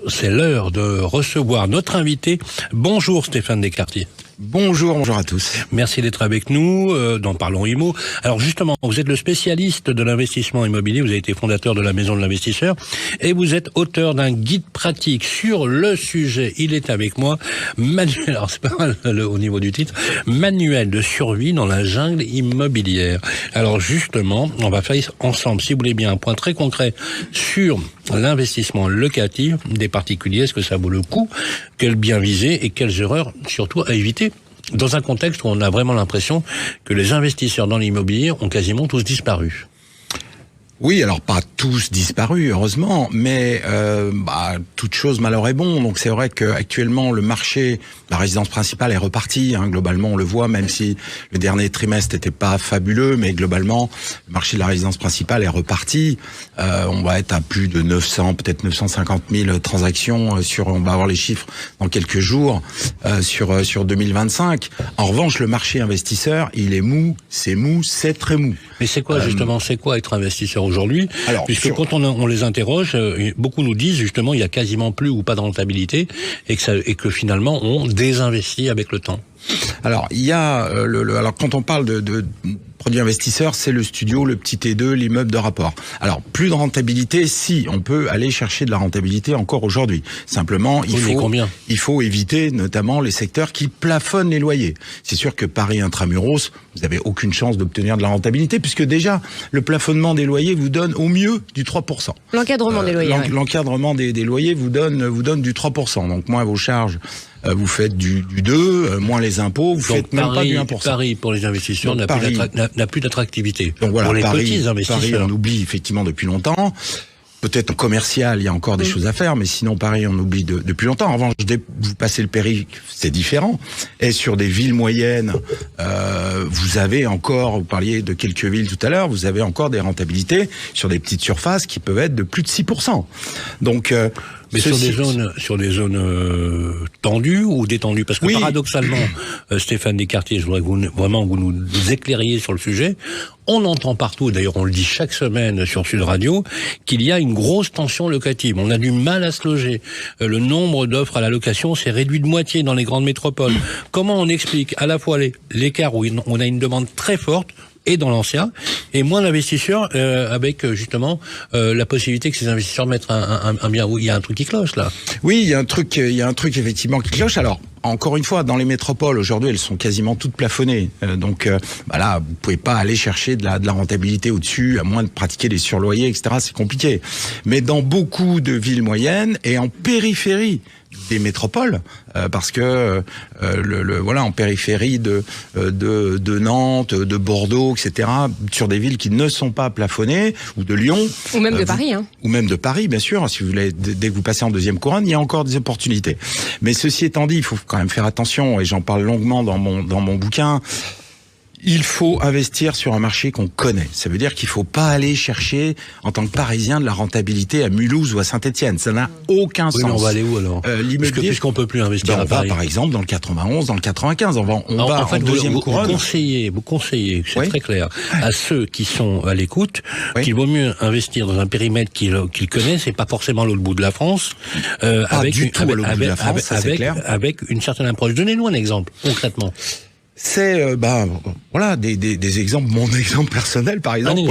C'est l'heure de recevoir notre invité. Bonjour Stéphane Descartiers. Bonjour à tous. Merci d'être avec nous dans Parlons Immo. Alors justement, vous êtes le spécialiste de l'investissement immobilier, vous avez été fondateur de la Maison de l'Investisseur et vous êtes auteur d'un guide pratique sur le sujet. Il est avec moi, Manuel, alors c'est pas mal au niveau du titre, Manuel de survie dans la jungle immobilière. Alors justement, on va faire ensemble, si vous voulez bien, un point très concret sur l'investissement locatif des particuliers. Est-ce que ça vaut le coup? Quel bien viser et quelles erreurs surtout à éviter dans un contexte où on a vraiment l'impression que les investisseurs dans l'immobilier ont quasiment tous disparu? Oui, alors pas tous disparus, heureusement, mais toute chose malheur est bon. Donc c'est vrai qu'actuellement le marché, la résidence principale est repartie. Globalement, on le voit, même si le dernier trimestre n'était pas fabuleux, mais globalement le marché de la résidence principale est reparti. On va être à plus de 900, peut-être 950 000 transactions on va avoir les chiffres dans quelques jours sur 2025. En revanche, le marché investisseur, il est mou, c'est très mou. Mais c'est quoi justement, c'est quoi être investisseur aujourd'hui? Puisque quand on les interroge, beaucoup nous disent justement il y a quasiment plus ou pas de rentabilité et que finalement on désinvestit avec le temps. Alors il y a alors quand on parle de produit investisseur, c'est le studio, le petit T2, l'immeuble de rapport. Alors, plus de rentabilité, si, on peut aller chercher de la rentabilité encore aujourd'hui. Simplement, il faut éviter notamment les secteurs qui plafonnent les loyers. C'est sûr que Paris intramuros, vous n'avez aucune chance d'obtenir de la rentabilité, puisque déjà, le plafonnement des loyers vous donne au mieux du 3%. L'encadrement des loyers. L'encadrement des loyers vous donne du 3%. Donc, moins vos charges, vous faites du 2, moins les impôts, vous faites même pas du 1%. Paris, pour les investisseurs, n'a plus d'attractivité. Donc voilà, pour les Paris, petits investisseurs. Paris, on oublie effectivement depuis longtemps. Peut-être en commercial, il y a encore des choses à faire, mais sinon Paris, on oublie depuis longtemps. En revanche, dès que vous passez le périphérique, c'est différent. Et sur des villes moyennes, vous avez encore, vous parliez de quelques villes tout à l'heure, vous avez encore des rentabilités sur des petites surfaces qui peuvent être de plus de 6%. Donc, mais sur des zones tendues ou détendues, parce que paradoxalement, Stéphane Descartiers, je voudrais que vous nous éclairiez sur le sujet. On entend partout, d'ailleurs on le dit chaque semaine sur Sud Radio, qu'il y a une grosse tension locative. On a du mal à se loger. Le nombre d'offres à la location s'est réduit de moitié dans les grandes métropoles. Comment on explique à la fois l'écart où on a une demande très forte et dans l'ancien, et moins d'investisseurs avec justement la possibilité que ces investisseurs mettent un bien où il y a un truc qui cloche là. Oui, il y a un truc effectivement qui cloche. Alors encore une fois, dans les métropoles aujourd'hui, elles sont quasiment toutes plafonnées. Donc là, vous pouvez pas aller chercher de la rentabilité au-dessus, à moins de pratiquer des surloyers, etc. C'est compliqué. Mais dans beaucoup de villes moyennes et en périphérie des métropoles, parce que en périphérie de Nantes, de Bordeaux, etc., sur des villes qui ne sont pas plafonnées, ou de Lyon, ou même de Paris, ou même de Paris, bien sûr. Si vous voulez, dès que vous passez en deuxième couronne, il y a encore des opportunités. Mais ceci étant dit, il faut quand même faire attention, et j'en parle longuement dans mon bouquin. Il faut investir sur un marché qu'on connaît. Ça veut dire qu'il faut pas aller chercher, en tant que Parisien, de la rentabilité à Mulhouse ou à Saint-Etienne. Ça n'a aucun sens. Mais on va aller où alors? Puisqu'on peut plus investir à Paris. On va par exemple dans le 91, dans le 95. On va en deuxième couronne. Vous conseillez, c'est très clair, à ceux qui sont à l'écoute, qu'il vaut mieux investir dans un périmètre qu'ils connaissent et pas forcément à l'autre bout de la France. Avec une certaine approche. Donnez-nous un exemple, concrètement. C'est des exemples. Mon exemple personnel, par exemple,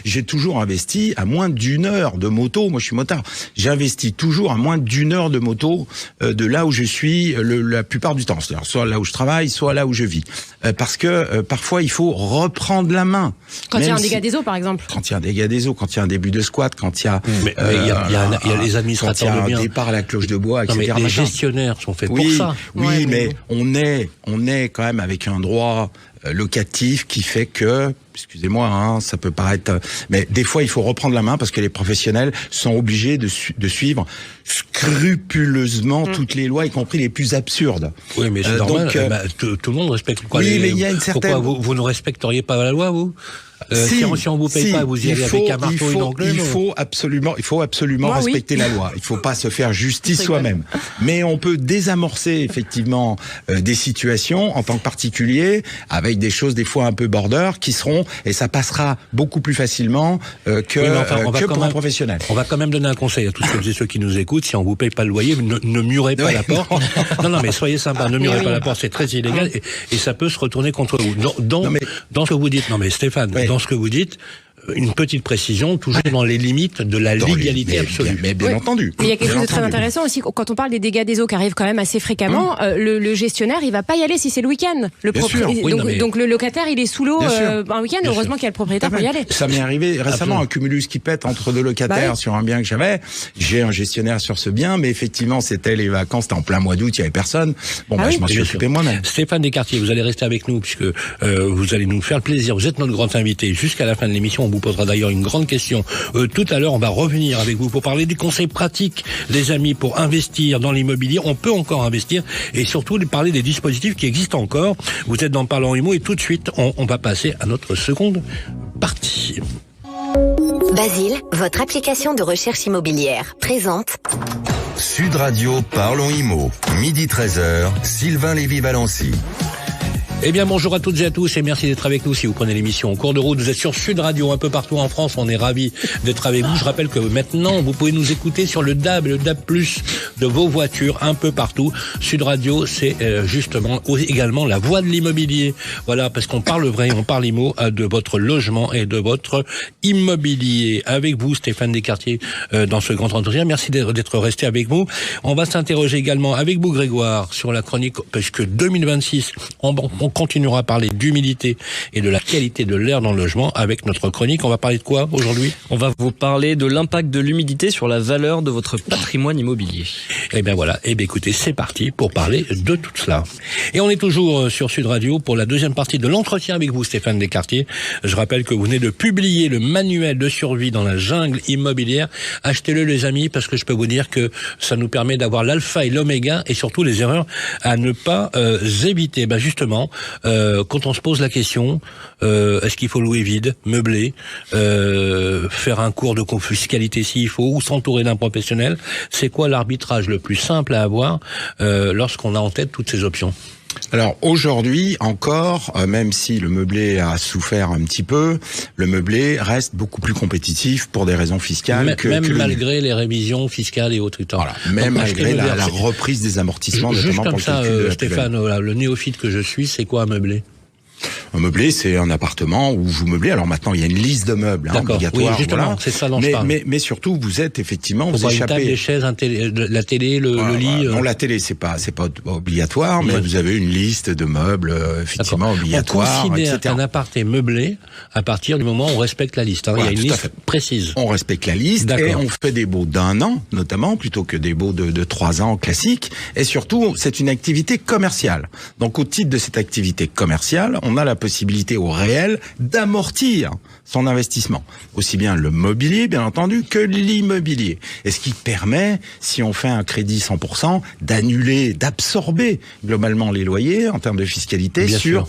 j'ai toujours investi à moins d'une heure de moto. Moi, je suis motard. J'investis toujours à moins d'une heure de moto de là où je suis la plupart du temps. C'est-à-dire soit là où je travaille, soit là où je vis. Parce que parfois, il faut reprendre la main. Quand il y a un dégât des eaux, par exemple. Quand il y a un dégât des eaux, quand il y a un début de squat, quand il y a il y a les administrateurs quand il y a un départ à la cloche de bois, etc. Mais les gestionnaires sont faits pour ça. Oui, mais on est quand même avec un droit locatif qui fait que, excusez-moi, ça peut paraître, mais des fois il faut reprendre la main parce que les professionnels sont obligés de suivre scrupuleusement toutes les lois, y compris les plus absurdes. Oui, mais c'est normal. Tout le monde respecte. Oui, mais il y a une certaine. Pourquoi vous ne respecteriez pas la loi, vous? Si on vous paye pas, vous y allez avec un marteau et une enclume. Il faut absolument respecter la loi. Il faut pas se faire justice soi-même. Mais on peut désamorcer effectivement des situations en tant que particulier avec des choses des fois un peu border qui seront, et ça passera beaucoup plus facilement que pour un professionnel. On va quand même donner un conseil à tous ceux qui nous écoutent. Si on vous paye pas le loyer, ne murez pas la porte. Non, mais soyez sympa, ne murez pas la porte, c'est très illégal et ça peut se retourner contre vous. Dans ce que vous dites, non mais Stéphane, dans ce que vous dites, une petite précision, toujours dans les limites de la légalité absolue. Mais bien entendu. Mais il y a quelque chose de très intéressant aussi, quand on parle des dégâts des eaux qui arrivent quand même assez fréquemment, le gestionnaire, il va pas y aller si c'est le week-end. Donc le locataire, il est sous l'eau un week-end, heureusement qu'il y a le propriétaire pour y aller. Ça m'est arrivé récemment, un cumulus qui pète entre deux locataires sur un bien que j'avais. J'ai un gestionnaire sur ce bien, mais effectivement, c'était les vacances, c'était en plein mois d'août, il y avait personne. Je m'en suis occupé moi-même. Stéphane Descartiers, vous allez rester avec nous puisque vous allez nous faire le plaisir. Vous êtes notre grand invité jusqu'à la fin de l'émission. On vous posera d'ailleurs une grande question. Tout à l'heure, on va revenir avec vous pour parler des conseils pratiques, les amis, pour investir dans l'immobilier. On peut encore investir et surtout parler des dispositifs qui existent encore. Vous êtes dans Parlons Immo et tout de suite, on va passer à notre seconde partie. Basile, votre application de recherche immobilière, présente Sud Radio Parlons Immo, midi 13h, Sylvain Lévy-Valency. Eh bien, bonjour à toutes et à tous et merci d'être avec nous. Si vous prenez l'émission en cours de route, vous êtes sur Sud Radio un peu partout en France. On est ravis d'être avec vous. Je rappelle que maintenant, vous pouvez nous écouter sur le DAB de vos voitures un peu partout. Sud Radio, c'est justement également la voix de l'immobilier. Voilà, parce qu'on parle vrai, on parle immo de votre logement et de votre immobilier. Avec vous, Stéphane Descartiers, dans ce grand entretien. Merci d'être resté avec vous. On va s'interroger également avec vous, Grégoire, sur la chronique, parce que 2026, on continuera à parler d'humidité et de la qualité de l'air dans le logement avec notre chronique. On va parler de quoi aujourd'hui ? On va vous parler de l'impact de l'humidité sur la valeur de votre patrimoine immobilier. Eh bien voilà, écoutez, c'est parti pour parler de tout cela. Et on est toujours sur Sud Radio pour la deuxième partie de l'entretien avec vous, Stéphane Descartiers. Je rappelle que vous venez de publier le manuel de survie dans la jungle immobilière. Achetez-le les amis, parce que je peux vous dire que ça nous permet d'avoir l'alpha et l'oméga et surtout les erreurs à ne pas éviter. Justement, quand on se pose la question, est-ce qu'il faut louer vide, meubler, faire un cours de fiscalité s'il faut, ou s'entourer d'un professionnel, c'est quoi l'arbitrage le plus simple à avoir lorsqu'on a en tête toutes ces options ? Alors aujourd'hui encore, même si le meublé a souffert un petit peu, le meublé reste beaucoup plus compétitif pour des raisons fiscales même malgré les révisions fiscales et autres. Voilà, même malgré la reprise des amortissements, notamment pour le calcul de la Stéphane, voilà, le néophyte que je suis, c'est quoi un meublé ? Un meublé, c'est un appartement où vous meublez. Alors maintenant, il y a une liste de meubles obligatoire. Oui, justement, c'est ça dont je parle. Mais surtout, vous êtes effectivement, vous échappez. Une table, des chaises, la télé, le lit. Non, la télé, c'est pas obligatoire, mais vous avez une liste de meubles effectivement obligatoires. On considère qu'un appart est meublé à partir du moment où on respecte la liste. Il y a une liste précise. On respecte la liste et on fait des baux d'1 an, notamment, plutôt que des baux de 3 ans classiques. Et surtout, c'est une activité commerciale. Donc, au titre de cette activité commerciale, on a la possibilité au réel d'amortir son investissement. Aussi bien le mobilier, bien entendu, que l'immobilier. Et ce qui permet, si on fait un crédit 100%, d'annuler, d'absorber globalement les loyers en termes de fiscalité sur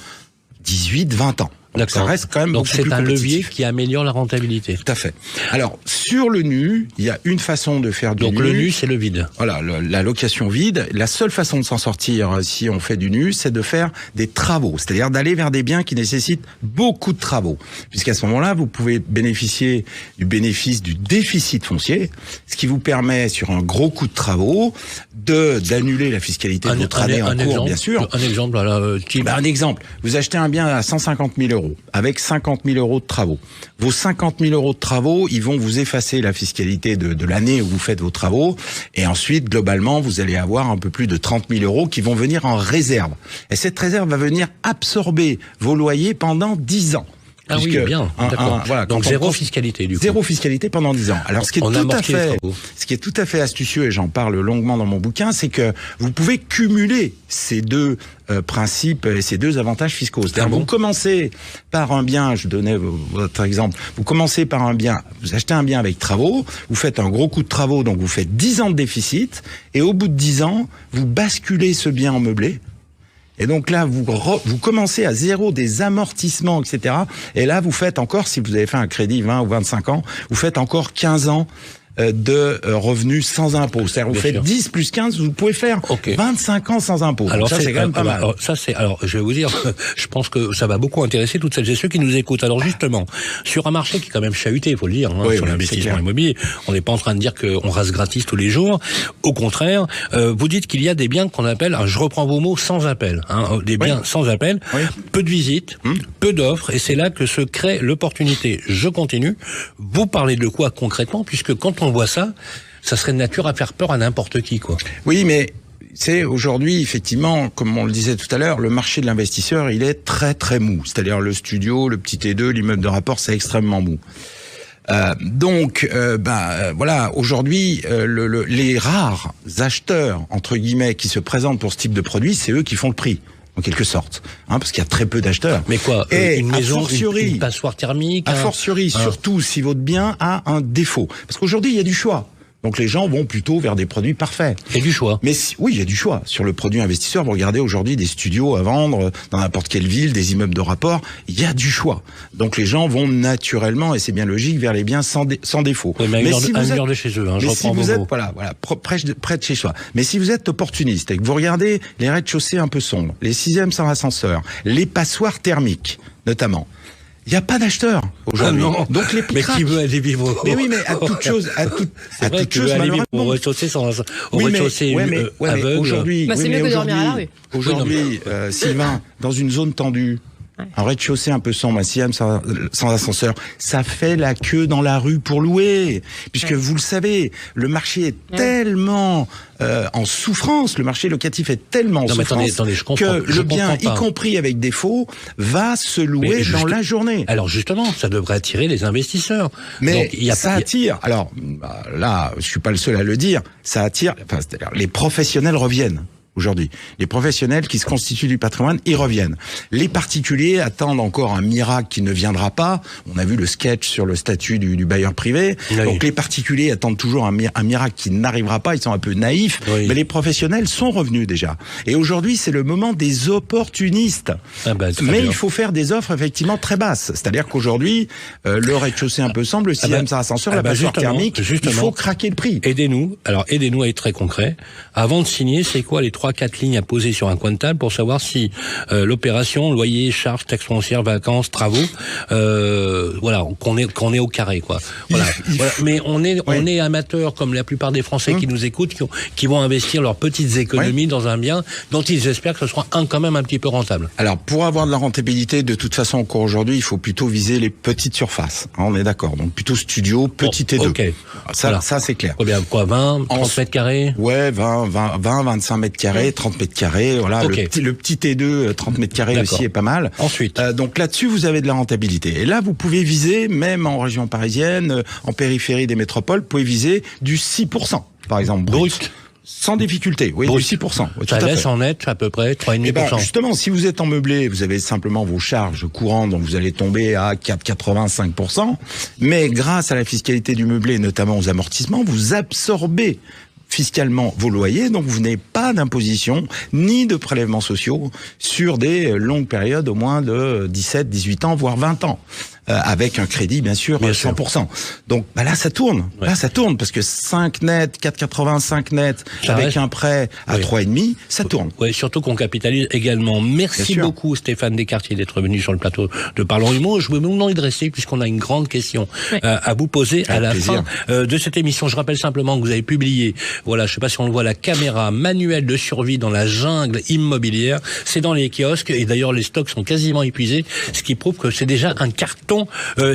18-20 ans. Donc ça reste quand même donc c'est un levier qui améliore la rentabilité. Tout à fait. Alors sur le nu, il y a une façon de faire du nu. Donc le nu, c'est le vide. Voilà, la location vide. La seule façon de s'en sortir si on fait du nu, c'est de faire des travaux, c'est-à-dire d'aller vers des biens qui nécessitent beaucoup de travaux. Puisqu'à ce moment-là, vous pouvez bénéficier du bénéfice du déficit foncier, ce qui vous permet sur un gros coup de travaux d'annuler la fiscalité de votre année en cours, bien sûr. Un exemple, voilà, un exemple. Vous achetez un bien à 150 000 euros. Avec 50 000 euros de travaux. Vos 50 000 euros de travaux, ils vont vous effacer la fiscalité de l'année où vous faites vos travaux. Et ensuite, globalement, vous allez avoir un peu plus de 30 000 euros qui vont venir en réserve. Et cette réserve va venir absorber vos loyers pendant 10 ans. Ah oui, bien, d'accord. Voilà, donc zéro fiscalité du coup. Zéro fiscalité pendant 10 ans. Alors ce qui est tout à fait astucieux, et j'en parle longuement dans mon bouquin, c'est que vous pouvez cumuler ces deux principes et ces deux avantages fiscaux. C'est-à-dire vous commencez par un bien, je donnais votre exemple, vous commencez par un bien, vous achetez un bien avec travaux, vous faites un gros coup de travaux, donc vous faites 10 ans de déficit, et au bout de 10 ans, vous basculez ce bien en meublé. Et donc là, vous commencez à zéro des amortissements, etc. Et là, vous faites encore, si vous avez fait un crédit 20 ou 25 ans, vous faites encore 15 ans de revenus sans impôt. C'est-à-dire, vous faites 10 plus 15, vous pouvez faire 25 ans sans impôt. Alors ça, c'est quand même pas mal. Alors, je vais vous dire, je pense que ça va beaucoup intéresser toutes celles et ceux qui nous écoutent. Alors, justement, sur un marché qui est quand même chahuté, il faut le dire, sur l'investissement immobilier, on n'est pas en train de dire qu'on rase gratis tous les jours. Au contraire, vous dites qu'il y a des biens qu'on appelle, je reprends vos mots, sans appel. Des biens sans appel, peu de visites, peu d'offres, et c'est là que se crée l'opportunité. Je continue. Vous parlez de quoi concrètement, puisque quand on voit ça serait de nature à faire peur à n'importe qui, quoi. Oui, mais c'est aujourd'hui, effectivement, comme on le disait tout à l'heure, le marché de l'investisseur, il est très très mou. C'est-à-dire le studio, le petit T2, l'immeuble de rapport, c'est extrêmement mou. Voilà, aujourd'hui, les rares acheteurs, entre guillemets, qui se présentent pour ce type de produit, c'est eux qui font le prix. En quelque sorte, parce qu'il y a très peu d'acheteurs. Mais quoi, et une maison, fortiori, une passoire thermique, a fortiori, surtout si votre bien a un défaut. Parce qu'aujourd'hui, il y a du choix. Donc les gens vont plutôt vers des produits parfaits. Il y a du choix. Mais oui, il y a du choix. Sur le produit investisseur, vous regardez aujourd'hui des studios à vendre dans n'importe quelle ville, des immeubles de rapport, il y a du choix. Donc les gens vont naturellement, et c'est bien logique, vers les biens sans défaut. Oui, mais si vous êtes de chez eux, je reprends vos mots. Voilà, près de chez soi. Mais si vous êtes opportuniste et que vous regardez les rez-de-chaussée un peu sombres, les 6e sans ascenseur, les passoires thermiques, notamment, il n'y a pas d'acheteurs aujourd'hui. Donc les mais qui veut aller vivre Mais oui, mais à toute chose, malheureusement. Au rez-de-chaussée aveugle. Aujourd'hui, c'est mieux que dormir à la rue. Aujourd'hui, Sylvain, dans une zone tendue, un rez-de-chaussée un peu sombre, un 6e sans ascenseur, ça fait la queue dans la rue pour louer. Puisque vous le savez, le marché est tellement en souffrance, le marché locatif est tellement en souffrance que le bien, y compris avec défaut, va se louer dans la journée. Alors justement, ça devrait attirer les investisseurs. Mais donc, ça attire. Alors là, je suis pas le seul à le dire. Ça attire. Enfin, c'est-à-dire les professionnels reviennent. Aujourd'hui, les professionnels qui se constituent du patrimoine, ils reviennent. Les particuliers attendent encore un miracle qui ne viendra pas. On a vu le sketch sur le statut du bailleur privé. Oui. Donc les particuliers attendent toujours un miracle qui n'arrivera pas. Ils sont un peu naïfs. Oui. Mais les professionnels sont revenus déjà. Et aujourd'hui, c'est le moment des opportunistes. Mais il faut faire des offres effectivement très basses. C'est-à-dire qu'aujourd'hui, le rez-de-chaussée un peu sombre, le 6e sans ascenseur, la passoire thermique, il faut craquer le prix. Aidez-nous à être très concret. Avant de signer, c'est quoi les 3-4 lignes à poser sur un coin de table pour savoir si l'opération, loyer, charges, taxes foncières, vacances, travaux, qu'on est au carré, quoi. Voilà. Mais on est amateurs comme la plupart des Français qui nous écoutent, qui vont investir leurs petites économies dans un bien dont ils espèrent que ce soit quand même un petit peu rentable. Alors pour avoir de la rentabilité, de toute façon encore aujourd'hui, il faut plutôt viser les petites surfaces. On est d'accord. Donc plutôt studio, petit T2. Okay. Ça c'est clair. Combien, 20, 30 mètres carrés? Ouais, 20, 25 mètres carrés, 30 mètres carrés, voilà. Okay. Le petit T2, 30 mètres carrés aussi est pas mal. Ensuite. Donc là-dessus, vous avez de la rentabilité. Et là, vous pouvez viser, même en région parisienne, en périphérie des métropoles, vous pouvez viser du 6%, par exemple. Brut. Sans difficulté, oui, du 6%. Ça laisse en net à peu près 3,5%. Justement, si vous êtes en meublé, vous avez simplement vos charges courantes, donc vous allez tomber à 4,85%. Mais grâce à la fiscalité du meublé, notamment aux amortissements, vous absorbez fiscalement vos loyers, donc vous n'avez pas d'imposition ni de prélèvements sociaux sur des longues périodes, au moins de 17, 18 ans, voire 20 ans. Avec un crédit, bien sûr, 100%. Donc, là, ça tourne. Ouais. Là, ça tourne, parce que 5 net, 4,85 net, ça avec un prêt à 3,5, ça tourne. Oui, surtout qu'on capitalise également. Merci beaucoup, Stéphane Descartiers, d'être venu sur le plateau de Parlons Immo. Je veux vous y dresser, puisqu'on a une grande question à vous poser à la fin de cette émission. Je rappelle simplement que vous avez publié, je sais pas si on le voit, la caméra manuelle de survie dans la jungle immobilière. C'est dans les kiosques, et d'ailleurs, les stocks sont quasiment épuisés, ce qui prouve que c'est déjà un carton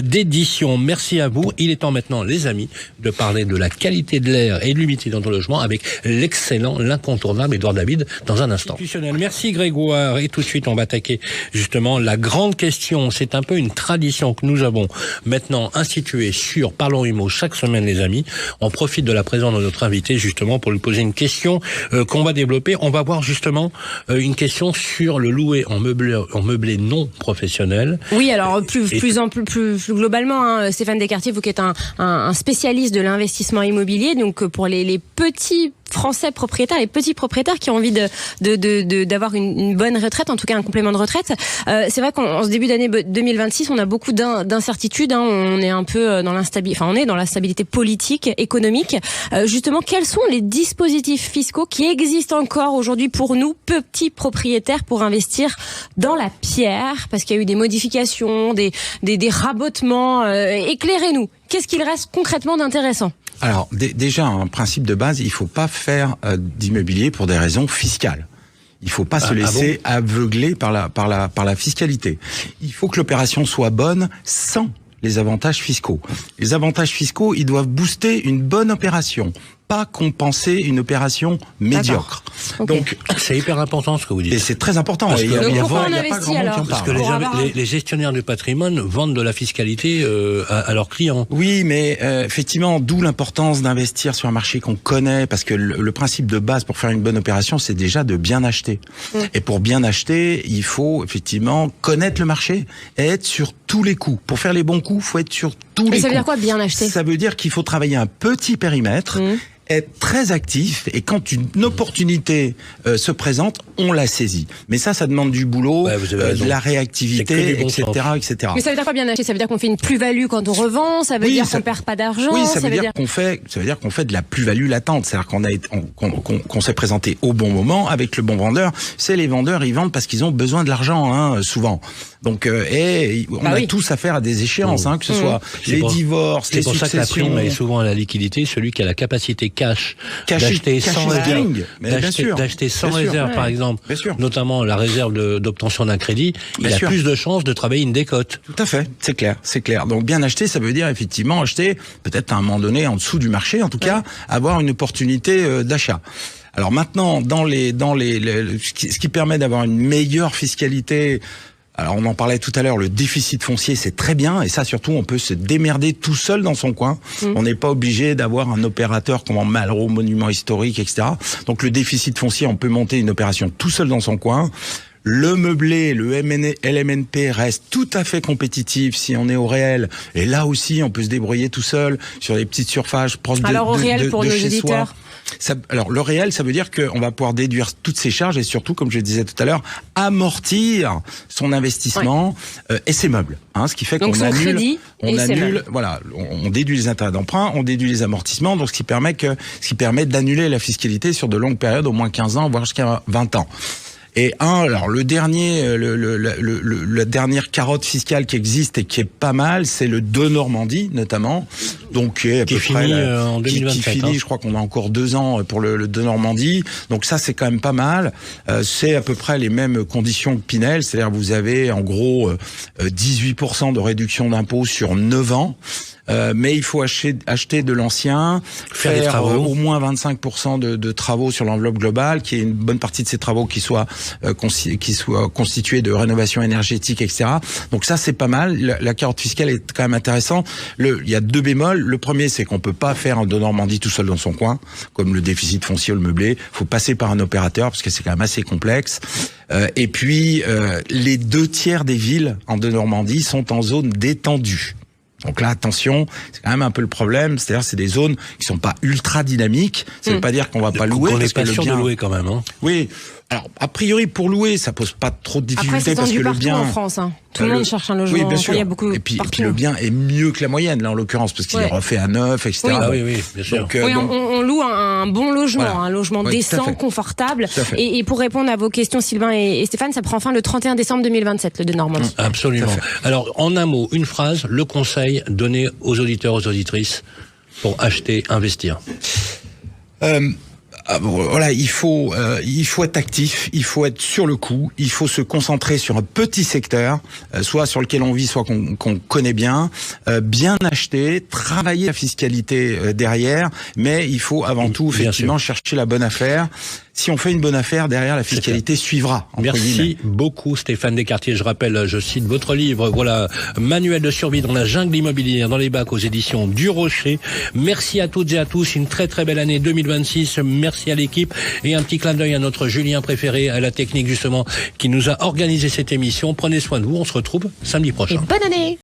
d'édition. Merci à vous. Il est temps maintenant, les amis, de parler de la qualité de l'air et de l'humidité dans ton logement avec l'excellent, l'incontournable Édouard David dans un instant. Merci Grégoire. Et tout de suite, on va attaquer justement la grande question. C'est un peu une tradition que nous avons maintenant instituée sur Parlons Immo chaque semaine, les amis. On profite de la présence de notre invité justement pour lui poser une question qu'on va développer. On va voir justement une question sur le louer en meublé non professionnel. Oui, alors plus globalement, Stéphane Descartiers, vous qui êtes un spécialiste de l'investissement immobilier, donc pour les petits Français propriétaires, les petits propriétaires qui ont envie d'avoir une bonne retraite, en tout cas un complément de retraite. C'est vrai qu'en ce début d'année 2026, on a beaucoup d'incertitudes. On est un peu dans l'instabilité, on est dans la stabilité politique, économique. Justement, quels sont les dispositifs fiscaux qui existent encore aujourd'hui pour nous, petits propriétaires, pour investir dans la pierre? Parce qu'il y a eu des modifications, des rabotements. Éclairez-nous. Qu'est-ce qu'il reste concrètement d'intéressant? Alors, déjà, un principe de base, il faut pas faire d'immobilier pour des raisons fiscales. Il faut pas se laisser aveugler par la fiscalité. Il faut que l'opération soit bonne sans les avantages fiscaux. Les avantages fiscaux, ils doivent booster une bonne opération, pas compenser une opération médiocre. Okay. Donc, c'est hyper important ce que vous dites. Et c'est très important. Parce que les gestionnaires du patrimoine vendent de la fiscalité à leurs clients. Oui, mais effectivement, d'où l'importance d'investir sur un marché qu'on connaît, parce que le principe de base pour faire une bonne opération, c'est déjà de bien acheter. Et pour bien acheter, il faut effectivement connaître le marché et être sur tous les coups. Pour faire les bons coups, il faut être sur tous les coups. Et ça veut dire quoi, bien acheter? Ça veut dire qu'il faut travailler un petit périmètre, être très actif, et quand une opportunité se présente, on la saisit. Mais ça demande du boulot, de la réactivité, etc., etc. Mais ça veut dire quoi bien acheter? Ça veut dire qu'on fait une plus-value quand on revend? Ça veut dire qu'on perd pas d'argent? Oui, ça veut dire qu'on fait de la plus-value latente. C'est-à-dire qu'on s'est présenté au bon moment avec le bon vendeur. C'est les vendeurs, ils vendent parce qu'ils ont besoin de l'argent, souvent. Donc, on a tous affaire à des échéances, que ce soit les divorces, les successions. C'est pour ça que la prime est souvent à la liquidité, celui qui a la capacité cash d'acheter sans réserve, par exemple, notamment la réserve d'obtention d'un crédit, il a plus de chances de travailler une décote. Tout à fait, c'est clair. Donc bien acheter, ça veut dire effectivement acheter peut-être à un moment donné en dessous du marché, en tout cas avoir une opportunité d'achat. Alors maintenant, ce qui permet d'avoir une meilleure fiscalité. Alors on en parlait tout à l'heure, le déficit foncier c'est très bien, et ça surtout on peut se démerder tout seul dans son coin. On n'est pas obligé d'avoir un opérateur comme en Malraux, monument historique, etc. Donc le déficit foncier, on peut monter une opération tout seul dans son coin. Le meublé, le LMNP reste tout à fait compétitif si on est au réel. Et là aussi, on peut se débrouiller tout seul sur des petites surfaces proches de chez soi. Alors au réel pour nos éditeurs. Alors le réel, ça veut dire qu'on va pouvoir déduire toutes ces charges et surtout, comme je le disais tout à l'heure, amortir son investissement et ses meubles. Ce qui fait qu'on annule, on déduit les intérêts d'emprunt, on déduit les amortissements, donc ce qui permet d'annuler la fiscalité sur de longues périodes, au moins 15 ans, voire jusqu'à 20 ans. Et alors la dernière carotte fiscale qui existe et qui est pas mal, c'est le de Normandie notamment, donc qui finit en 2027. Je crois qu'on a encore 2 ans pour le de Normandie, donc ça c'est quand même pas mal. C'est à peu près les mêmes conditions que Pinel, c'est-à-dire vous avez en gros 18% de réduction d'impôt sur 9 ans. Mais il faut acheter de l'ancien, faire au moins 25% de travaux sur l'enveloppe globale, qui est une bonne partie de ces travaux qui soient constitués de rénovation énergétique, etc. Donc ça c'est pas mal. La carotte fiscale est quand même intéressante. Il y a 2 bémols. Le premier, c'est qu'on peut pas faire un de Normandie tout seul dans son coin, comme le déficit foncier ou le meublé. Faut passer par un opérateur parce que c'est quand même assez complexe. Et puis les 2/3 des villes en de Normandie sont en zone détendue. Donc là, attention, c'est quand même un peu le problème. C'est-à-dire, c'est des zones qui sont pas ultra dynamiques. Ça veut pas dire qu'on va pas louer. On n'est pas sûr de louer quand même. Oui. Alors, a priori, pour louer, ça pose pas trop de difficultés parce que le bien en France. Tout le monde cherche un logement. Oui, bien sûr. Il y a beaucoup et puis le bien est mieux que la moyenne là en l'occurrence parce qu'il est refait à neuf, etc. Oui, bien sûr. Donc, on loue un bon logement, un logement décent, confortable. Et pour répondre à vos questions, Sylvain et Stéphane, ça prend fin le 31 décembre 2027, le de Normandie. Absolument. Alors, en un mot, une phrase, le conseil donné aux auditeurs, aux auditrices pour acheter, investir. Voilà, il faut être actif, il faut être sur le coup, il faut se concentrer sur un petit secteur, soit sur lequel on vit, soit qu'on connaît bien acheter, travailler la fiscalité derrière, mais il faut avant tout effectivement chercher la bonne affaire. Si on fait une bonne affaire, derrière la fiscalité suivra. Merci beaucoup Stéphane Descartiers. Je rappelle, je cite votre livre, voilà, Manuel de survie dans la jungle immobilière, dans les bacs aux éditions du Rocher. Merci à toutes et à tous, une très très belle année 2026. Merci à l'équipe et un petit clin d'œil à notre Julien préféré, à la technique justement, qui nous a organisé cette émission. Prenez soin de vous, on se retrouve samedi prochain. Et bonne année!